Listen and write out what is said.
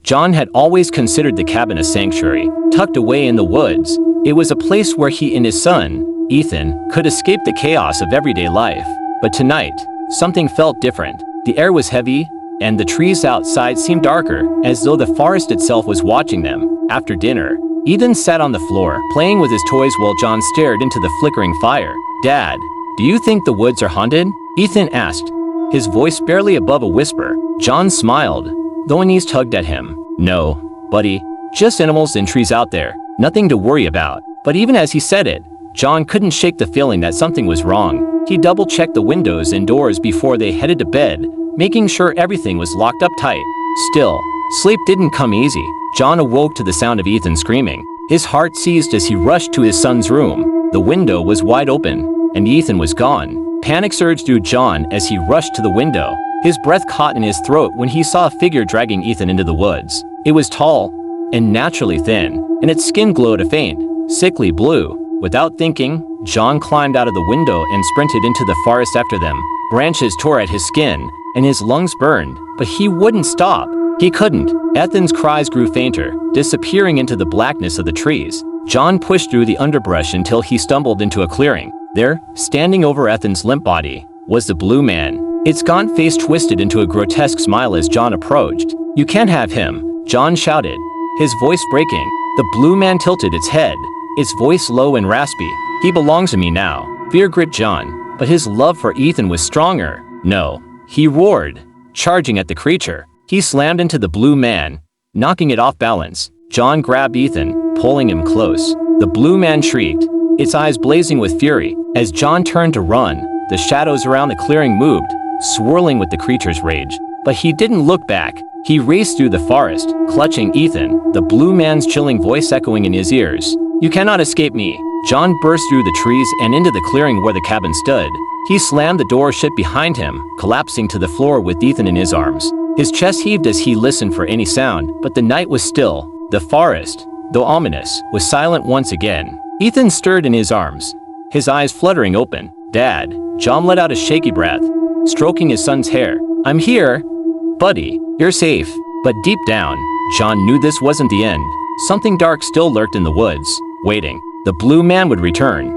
John had always considered the cabin a sanctuary, tucked away in the woods. It was a place where he and his son, Ethan, could escape the chaos of everyday life. But tonight, something felt different. The air was heavy, and the trees outside seemed darker, as though the forest itself was watching them. After dinner, Ethan sat on the floor, playing with his toys while John stared into the flickering fire. "Dad, do you think the woods are haunted?" Ethan asked, his voice barely above a whisper. John smiled, though an ease tugged at him. "No, buddy, just animals and trees out there. Nothing to worry about." But even as he said it, John couldn't shake the feeling that something was wrong. He double-checked the windows and doors before they headed to bed, making sure everything was locked up tight. Still, sleep didn't come easy. John awoke to the sound of Ethan screaming. His heart seized as he rushed to his son's room. The window was wide open, and Ethan was gone. Panic surged through John as he rushed to the window. His breath caught in his throat when he saw a figure dragging Ethan into the woods. It was tall and naturally thin, and its skin glowed a faint, sickly blue. Without thinking, John climbed out of the window and sprinted into the forest after them. Branches tore at his skin, and his lungs burned, but he wouldn't stop. He couldn't. Ethan's cries grew fainter, disappearing into the blackness of the trees. John pushed through the underbrush until he stumbled into a clearing. There, standing over Ethan's limp body, was the Blue Man. Its gaunt face twisted into a grotesque smile as John approached. "You can't have him," John shouted, his voice breaking. The Blue Man tilted its head, its voice low and raspy. "He belongs to me now." Fear gripped John, but his love for Ethan was stronger. "No," he roared, charging at the creature. He slammed into the Blue Man, knocking it off balance. John grabbed Ethan, pulling him close. The Blue Man shrieked, its eyes blazing with fury. As John turned to run, the shadows around the clearing moved, swirling with the creature's rage. But he didn't look back. He raced through the forest, clutching Ethan, the Blue Man's chilling voice echoing in his ears. "You cannot escape me." John burst through the trees and into the clearing where the cabin stood. He slammed the door shut behind him, collapsing to the floor with Ethan in his arms. His chest heaved as he listened for any sound, but the night was still. The forest, though ominous, was silent once again. Ethan stirred in his arms, his eyes fluttering open. "Dad," John let out a shaky breath, stroking his son's hair. "I'm here. Buddy, you're safe." But deep down, John knew this wasn't the end. Something dark still lurked in the woods, waiting. The Blue Man would return.